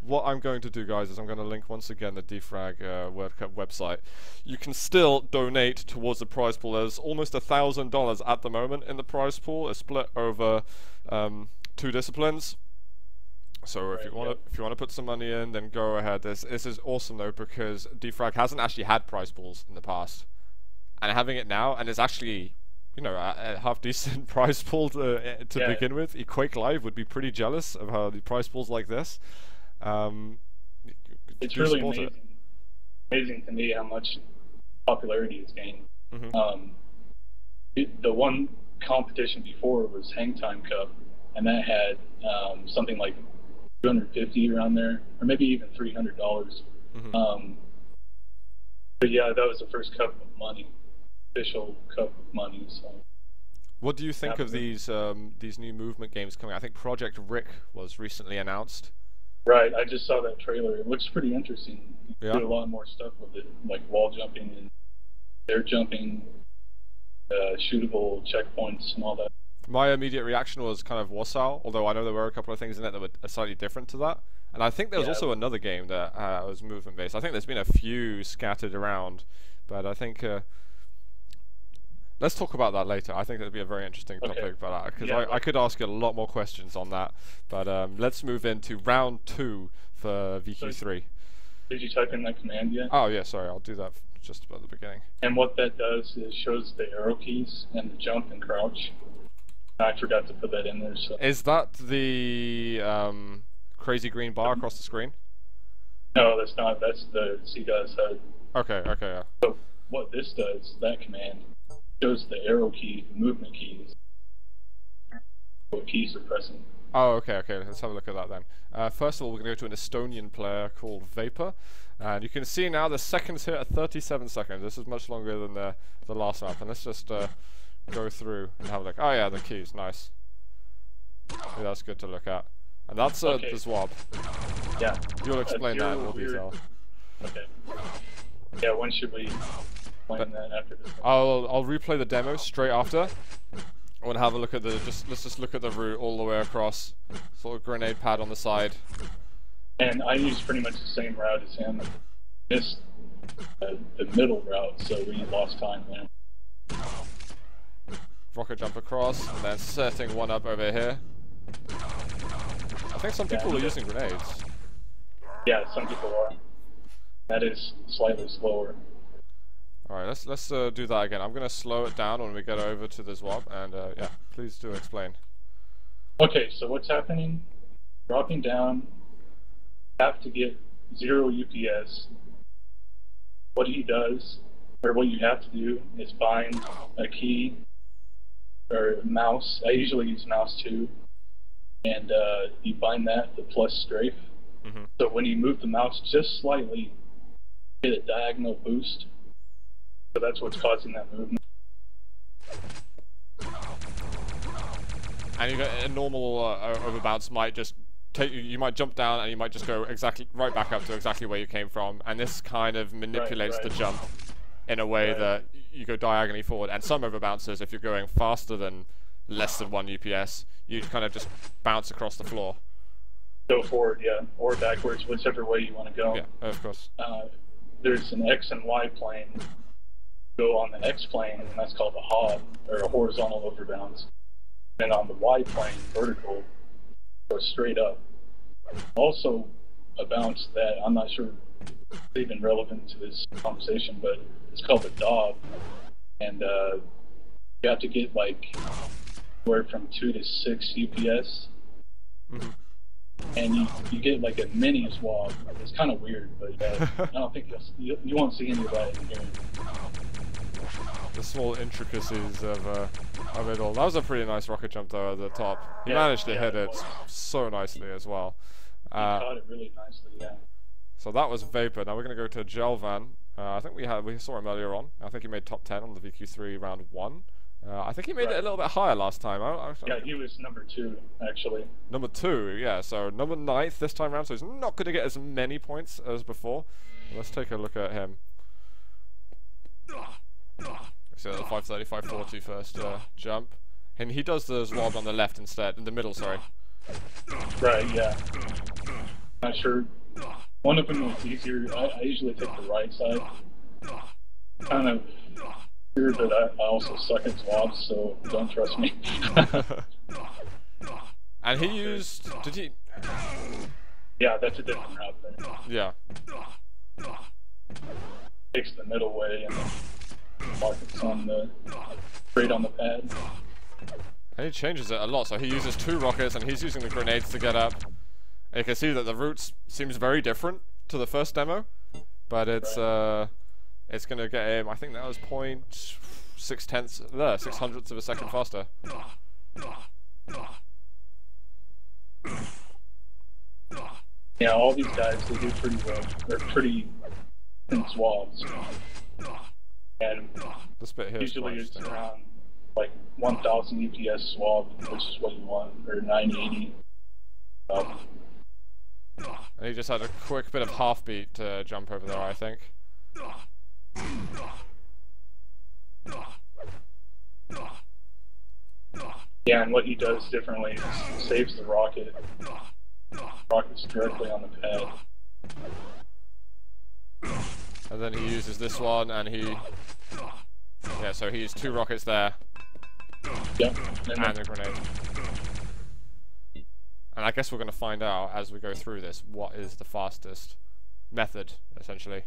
What I'm going to do, guys, is I'm going to link once again the DeFRaG World Cup website. You can still donate towards the prize pool. There's almost $1,000 at the moment in the prize pool. It's split over 2 disciplines. So if you want to put some money in, then go ahead. This is awesome though, because DeFRaG hasn't actually had prize pools in the past, and having it now, and it's actually, you know, a half decent prize pool to begin with. Quake Live would be pretty jealous of how the prize pools like this. It's really amazing to me how much popularity it's gained. The one competition before was Hang Time Cup, and that had something like $250 around there, or maybe even $300. But yeah, that was the first cup of money, official cup of money. So. What do you think of these new movement games coming? I think Project Rick was recently announced. Right, I just saw that trailer. It looks pretty interesting. You can do a lot more stuff with it, like wall jumping and air jumping, shootable checkpoints and all that. My immediate reaction was kind of Warsaw, although I know there were a couple of things in it that were slightly different to that. And I think there was also another game that was movement based. I think there's been a few scattered around, but I think let's talk about that later. I think that'd be a very interesting topic, but because I could ask you a lot more questions on that. But let's move into round 2 for VQ3. Did you type in that command yet? Oh yeah, sorry, I'll do that just about the beginning. And what that does is shows the arrow keys and the jump and crouch. I forgot to put that in there. So. Is that the crazy green bar across the screen? No, that's not. That's the CDOS HUD. Okay, yeah. So what this does, that command, shows the arrow key, the movement keys, what keys are pressing. Oh, okay. Let's have a look at that then. First of all, we're going to go to an Estonian player called Vapor. And you can see now the seconds here at 37 seconds. This is much longer than the last map. And let's just go through and have a look. Oh yeah, the keys, nice. Yeah, that's good to look at. And that's the swab. Yeah. You'll explain that in more detail. Okay. Yeah, when should we explain that after this? I'll replay the demo straight after. I want to have a look at let's just look at the route all the way across. Sort of grenade pad on the side. And I used pretty much the same route as him. Missed the middle route, so we lost time there. Rocket jump across, and then setting one up over here. I think some people are using grenades. Yeah, some people are. That is slightly slower. Alright, let's do that again. I'm gonna slow it down when we get over to the swab, and yeah, please do explain. Okay, so what's happening? Dropping down, have to get 0 UPS. What he does, or what you have to do, is bind a key or mouse. I usually use mouse too, and you bind that to plus strafe. So when you move the mouse just slightly, you get a diagonal boost. So that's what's causing that movement. And you got a normal overbounce might just take you might jump down and you might just go exactly right back up to exactly where you came from, and this kind of manipulates the jump in a way that you go diagonally forward. And some overbouncers, if you're going faster than less than 1 UPS, you kind of just bounce across the floor. Go forward, yeah, or backwards, whichever way you want to go. Yeah, of course. There's an X and Y plane. Go on the X plane, and that's called a HOB, or a horizontal overbounce. And on the Y plane, vertical, go straight up. Also, a bounce that I'm not sure is even relevant to this conversation, but it's called a DOB. And you have to get like anywhere from 2 to 6 UPS. And you get like a mini swab. It's kind of weird, but I don't think you won't see any of that in here. The small intricacies of it all. That was a pretty nice rocket jump though at the top. He managed to hit it so nicely as well. He caught it really nicely, yeah. So that was Vapor. Now we're going to go to Jelvan. I think we saw him earlier on. I think he made top 10 on the VQ3 round 1. I think he made it a little bit higher last time. Yeah, he was number 2, actually. Number 2, yeah. So number 9th this time round. So he's not going to get as many points as before. Let's take a look at him. So the 530, 540 first jump. And he does the Zwab on the left instead, in the middle, sorry. Right, yeah. Not sure. One of them is easier. I usually take the right side. Kind of weird, but I also suck at Zwabs, so don't trust me. And he used... Did he... Yeah, that's a different route there. Yeah. Takes the middle way and then markets on the straight on the pad. And he changes it a lot, so he uses 2 rockets and he's using the grenades to get up. And you can see that the route seems very different to the first demo, but it's gonna get him, I think that was 0.6 of a second faster. Yeah, all these guys, they do pretty well. They're pretty in Zwabs. And This bit here is usually quite it's interesting. around like 1,000 EPS Zwab, which is what you want, or 980. And he just had a quick bit of half beat to jump over there, I think. Yeah, and what he does differently is saves the rocket. Rocket's directly on the pad. And then he uses this one, and he... Yeah, so he used 2 rockets there, Yep. and a grenade. And I guess we're going to find out as we go through this what is the fastest method, essentially.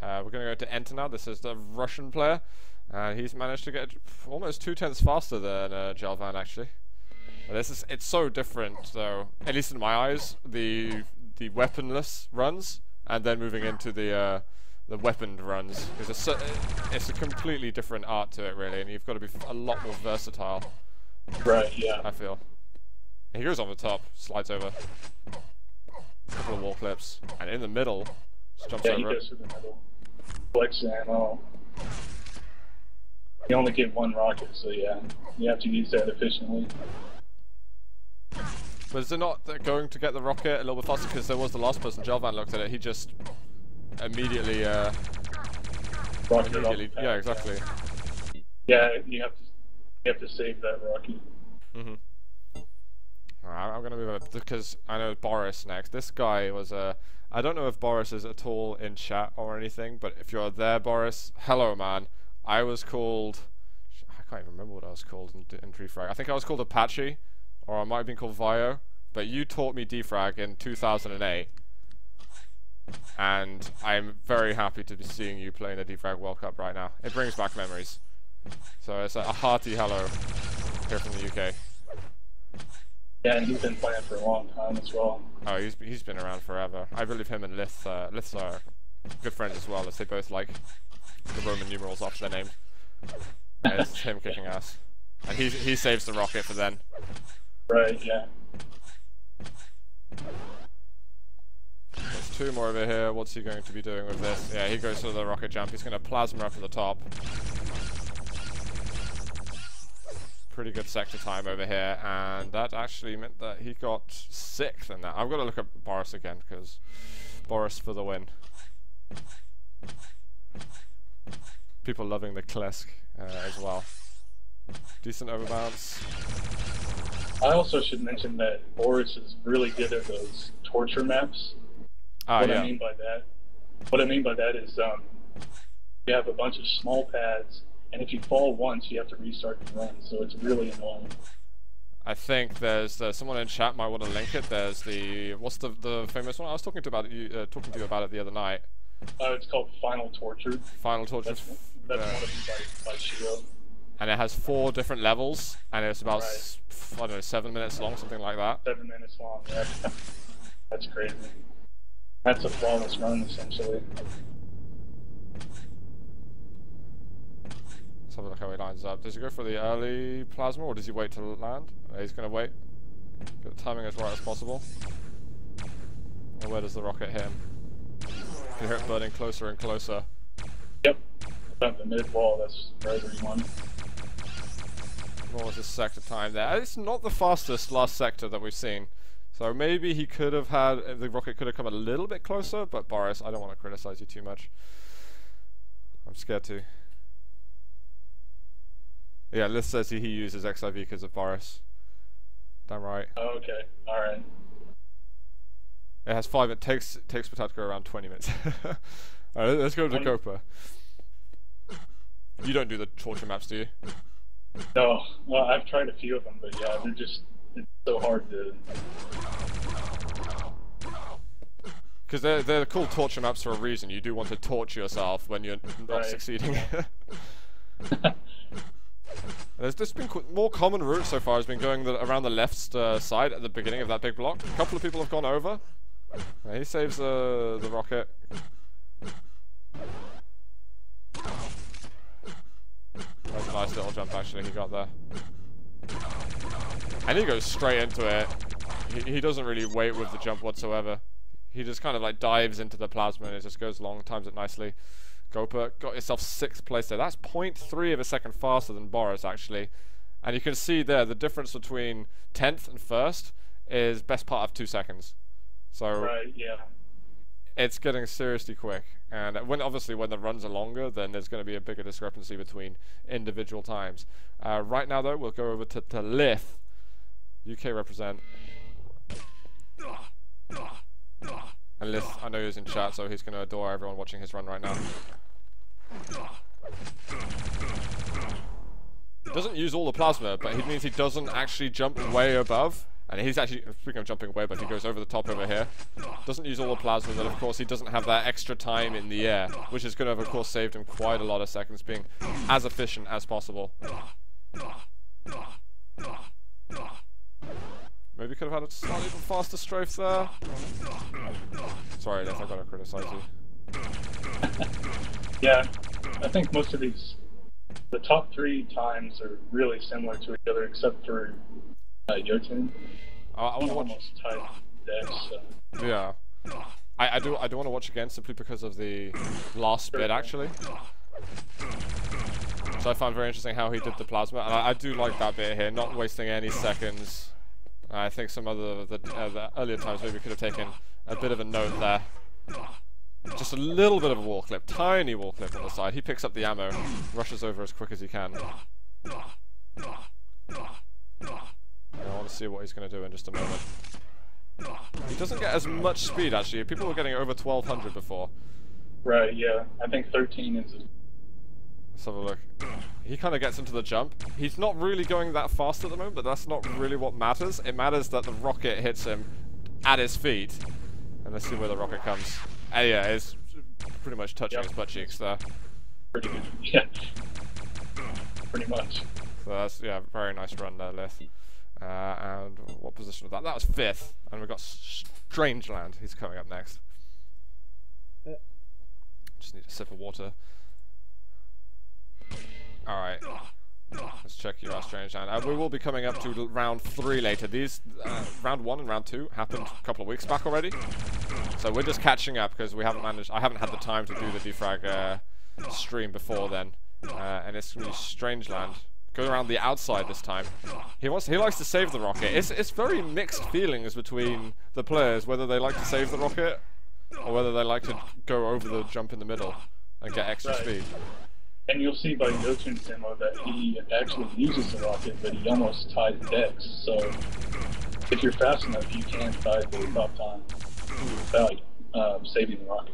We're going to go to Enter now. This is the Russian player. And he's managed to get almost 2/10 faster than Jelvan, actually. But it's so different, though, at least in my eyes, the weaponless runs, and then moving into the weaponed runs. It's a completely different art to it, really, and you've got to be a lot more versatile. Right, yeah. I feel. He goes on the top, slides over. Couple of wall clips, and in the middle, just jumps Yeah, he over goes it. through the middle. Flex ammo. You only get 1 rocket, so yeah, you have to use that efficiently. But is it not going to get the rocket a little bit faster? Because there was the last person, Jelvan, looked at it, he just immediately, Rocket off the pad, yeah, exactly. Yeah, you have to save that rocket. Alright, I'm gonna move up because I know Boris next. This guy was I don't know if Boris is at all in chat or anything, but if you're there, Boris, hello, man. I was called... I can't even remember what I was called in DeFRaG. I think I was called Apache, or I might have been called Vio, but you taught me DeFRaG in 2008. And I'm very happy to be seeing you playing the DeFRaG World Cup right now. It brings back memories. So it's a hearty hello here from the UK. Yeah, and he's been playing for a long time as well. Oh, he's been around forever. I believe him and Lith are good friends as well, as they both like the Roman numerals after their name. And it's him kicking ass. And he saves the rocket for then. Right, yeah. There's 2 more over here. What's he going to be doing with this? Yeah, he goes for the rocket jump. He's going to plasma up to the top. Pretty good sector time over here, and that actually meant that he got 6th in that. I've got to look at Boris again, because Boris for the win. People loving the Klesk as well. Decent overbounce. I also should mention that Boris is really good at those torture maps. What I mean by that is you have a bunch of small pads, and if you fall once, you have to restart the run, so it's really annoying. I think there's someone in chat might want to link it. There's what's the famous one? I was talking to you about it the other night. It's called Final Torture. Final Torture. That's one of them by Shiro. And it has 4 different levels, and it's about Right. I don't know, 7 minutes long, something like that. 7 minutes long. Yeah. That's crazy. That's a flawless run, essentially. Let's have a look how he lines up. Does he go for the early plasma, or does he wait to land? He's going to wait. Get the timing as right as possible. And where does the rocket hit him? You hear it burning closer and closer. Yep. About the mid wall, that's right where you want it. What was his sector time there? It's not the fastest last sector that we've seen. So maybe he could have had, the rocket could have come a little bit closer, but Boris, I don't want to criticize you too much. I'm scared to. Yeah, Liz says he uses XIV because of Boris. Damn right. Oh, okay. All right. It has 5. It takes Potato around 20 minutes. Alright, let's go to Copa. You don't do the torture maps, do you? No. Well, I've tried a few of them, but yeah, they're just it's so hard to. Because they're called torture maps for a reason. You do want to torture yourself when you're not succeeding. There's just been more common route so far has been going around the left side at the beginning of that big block. A couple of people have gone over. He saves the rocket. That's a nice little jump actually he got there. And he goes straight into it. He doesn't really wait with the jump whatsoever. He just kind of like dives into the plasma and it just goes along, times it nicely. Gopa got yourself 6th place there. That's 0.3 of a second faster than Boris actually. And you can see there the difference between 10th and 1st is best part of 2 seconds. So right, yeah. It's getting seriously quick. And obviously when the runs are longer, then there's going to be a bigger discrepancy between individual times. Right now though, we'll go over to Lith. UK represent. And Lith, I know he's in chat, so he's going to adore everyone watching his run right now. He doesn't use all the plasma, but it means he doesn't actually jump way above. And he's actually, speaking of jumping way, but he goes over the top over here. Doesn't use all the plasma, but of course he doesn't have that extra time in the air, which is going to have, of course, saved him quite a lot of seconds, being as efficient as possible. Maybe could have had a slightly faster strafe there. Sorry, Lith, I've got to criticize you. Yeah, I think most of these, the top 3 times are really similar to each other, except for Jotun. I want to watch. Almost tied decks. So. Yeah, I do want to watch again simply because of the last bit actually. So I found very interesting how he did the plasma, and I do like that bit here, not wasting any seconds. I think some other the earlier times maybe could have taken a bit of a note there. Just a little bit of a wall clip, tiny wall clip on the side. He picks up the ammo, rushes over as quick as he can. I want to see what he's going to do in just a moment. He doesn't get as much speed actually. People were getting over 1200 before. Right, yeah. I think 13 is... Let's have a look. He kind of gets into the jump. He's not really going that fast at the moment, but that's not really what matters. It matters that the rocket hits him at his feet. And let's see where the rocket comes. Yeah, it's pretty much touching his butt cheeks there. Pretty good, yeah. Pretty much. So that's, yeah, very nice run there, Lith. And what position was that? That was 5th. And we've got Strangeland. He's coming up next. Just need a sip of water. Alright. Let's check you out, Strangeland. We will be coming up to round 3 later. These, round 1 and round 2 happened a couple of weeks back already. So we're just catching up because we haven't managed, I haven't had the time to do the DeFRaG stream before then. And it's going to be Strangeland. Go around the outside this time. He likes to save the rocket. It's very mixed feelings between the players, whether they like to save the rocket or whether they like to go over the jump in the middle and get extra speed. And you'll see by Yotun's demo that he actually uses the rocket, but he almost ties decks. So if you're fast enough, you can tie the top time without saving the rocket.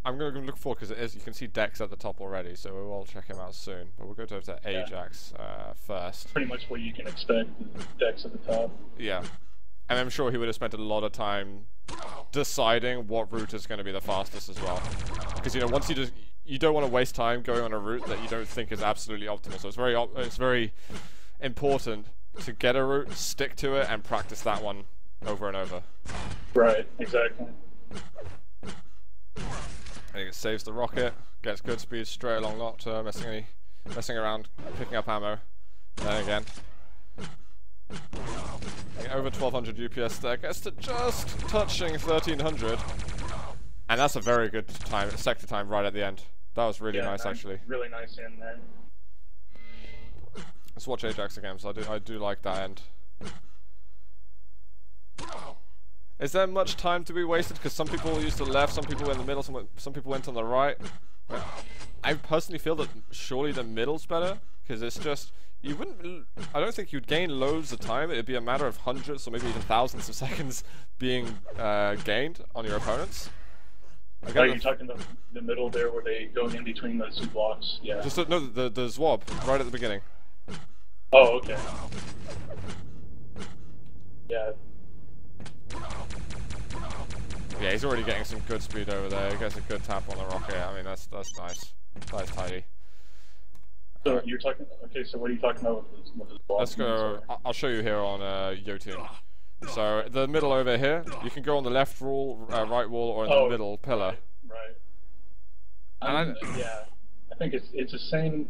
I'm going to look forward because it is. You can see Dex at the top already, so we will check him out soon. But we'll go to Ajax first. Pretty much what you can expect. Dex at the top. Yeah, and I'm sure he would have spent a lot of time deciding what route is going to be the fastest as well. Because once you don't want to waste time going on a route that you don't think is absolutely optimal. So it's very important to get a route, stick to it, and practice that one over and over. Right. Exactly. I think it saves the rocket, gets good speed straight along, not messing around, picking up ammo. Then again, over 1200 UPS there, gets to just touching 1300, and that's a very good time, sector time right at the end. That was really nice actually. Really nice in there. Let's watch Ajax again, so I do like that end. Is there much time to be wasted? Because some people used the left, some people in the middle, some people went on the right. I personally feel that surely the middle's better, because it's just, you wouldn't, I don't think you'd gain loads of time. It'd be a matter of hundreds or maybe even thousands of seconds being gained on your opponents. Are you talking about the middle there where they go in between those two blocks? Yeah. Just no, the Zwab right at the beginning. Oh, okay. Yeah. Yeah, he's already getting some good speed over there. He gets a good tap on the rocket. I mean, that's nice. That's tidy. So you're talking. Okay, so what are you talking about with the Zwab? Let's go. I'll show you here on Yotun. So the middle over here, you can go on the left wall, right wall, or in the middle pillar. Right. Yeah, I think it's the same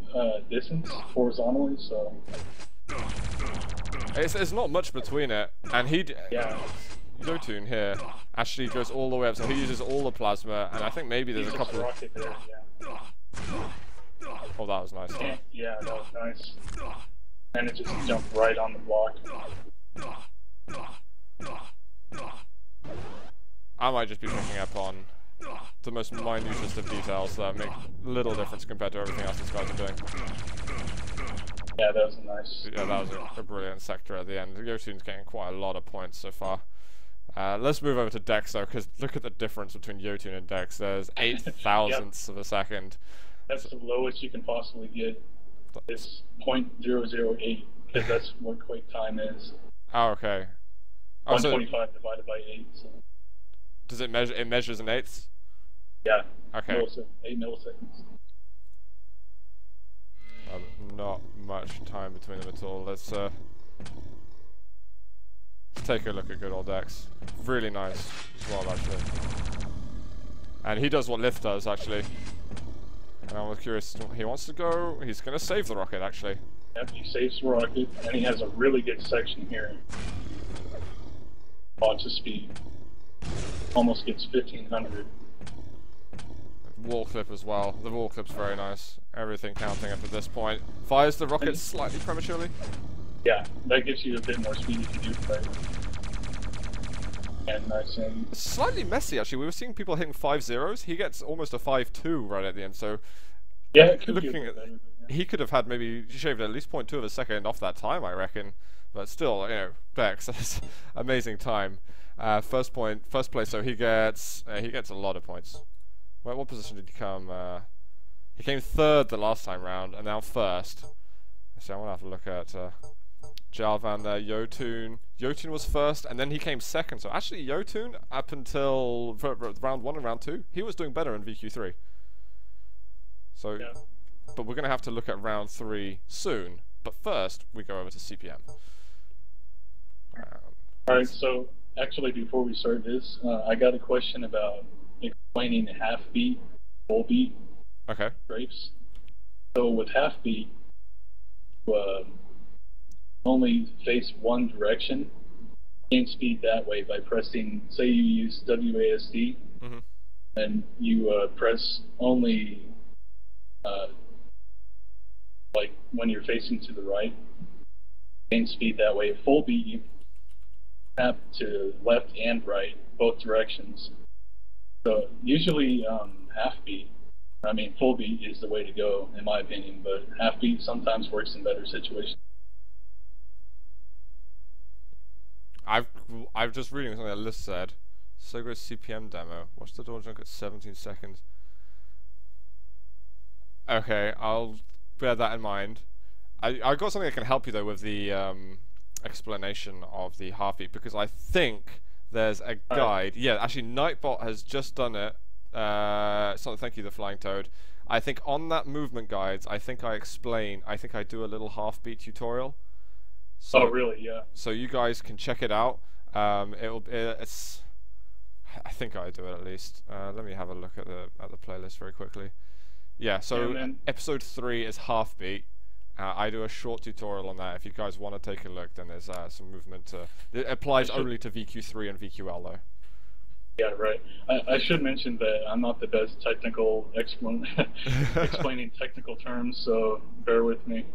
distance horizontally, so. It's not much between it, and Yeah. Yotun here actually goes all the way up, so he uses all the plasma, and I think maybe there's a couple. Rocket there, yeah. Oh, that was nice. Yeah, that was nice. And it just jumped right on the block. I might just be picking up on the most minutest of details that make little difference compared to everything else these guys are doing. Yeah, that was nice. Yeah, that was a brilliant sector at the end. Yotun's getting quite a lot of points so far. Let's move over to Dex though, because look at the difference between Yotun and Dex. There's 8 thousandths of a second. That's the lowest you can possibly get. It's 0.008, because that's what quake time is. Oh, okay. 125 divided by 8. So. Does it measure? It measures in eighths. Yeah. Okay. 8 milliseconds. Not much time between them at all. Let's take a look at good old Dex. Really nice as well, actually. And he does what Lith does, actually. And I was curious, he wants to go, he's going to save the rocket, actually. Yep, he saves the rocket, and he has a really good section here. Lots of speed. Almost gets 1500. Wall clip as well. The wall clip's very nice. Everything counting up at this point. Fires the rocket slightly prematurely. Yeah, that gives you a bit more speed if you do play. And nice and slightly messy actually. We were seeing people hitting 5 zeros. He gets almost a 5-2 right at the end. So yeah, looking at, he could have had maybe shaved at least 0.2 of a second off that time, I reckon. But still, you know, Dex, that's amazing time. First place. So he gets a lot of points. What position did he come? He came 3rd the last time round, and now 1st. So I want to have a look at Jalvan there. Yotun was 1st, and then he came 2nd. So actually, Yotun up until round 1 and round 2, he was doing better in VQ3. So, yeah. But we're going to have to look at round 3 soon. But first, we go over to CPM. Alright, so actually before we start this, I got a question about explaining half beat, full beat grapes. So with half beat, you only face one direction, gain speed that way by pressing, say you use WASD, and you press only like when you're facing to the right, gain speed that way. Full beat, you tap to left and right, both directions. So usually full beat is the way to go in my opinion, but half beat sometimes works in better situations. I've just reading something that Liz said. Sogo's CPM demo. Watch the door jump at 17 seconds. Okay, I'll bear that in mind. I got something that can help you though with the explanation of the half beat, because I think there's a guide. Yeah, actually Nightbot has just done it. So thank you, the Flying Toad. I think on that movement guides, I think I do a little half beat tutorial. So, oh really? Yeah. So you guys can check it out. It's. I think I do it at least. Let me have a look at the playlist very quickly. Yeah. So episode 3 is half beat. I do a short tutorial on that. If you guys want to take a look, then there's some movement. It applies only to VQ3 and VQL though. Yeah, right. I should mention that I'm not the best technical explaining technical terms, so bear with me.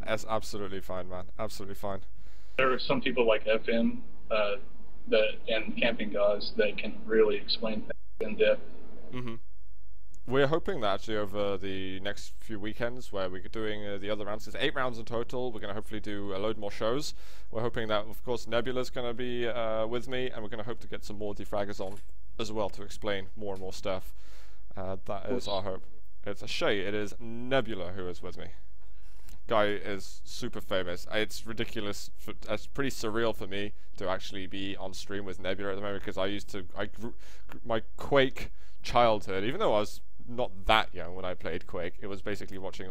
That's absolutely fine, man. Absolutely fine. There are some people like FM and camping guys that can really explain things in depth. we're hoping that actually over the next few weekends where we're doing the other rounds, it's 8 rounds in total, we're going to hopefully do a load more shows. We're hoping that, of course, Nebula's going to be with me, and we're going to hope to get some more DeFraggers on as well to explain more and more stuff. That is our hope. It's a Shay, it is Nebula who is with me. Guy is super famous. It's ridiculous. It's pretty surreal for me to actually be on stream with Nebula at the moment, because I grew my Quake childhood, even though I was not that young when I played Quake, it was basically watching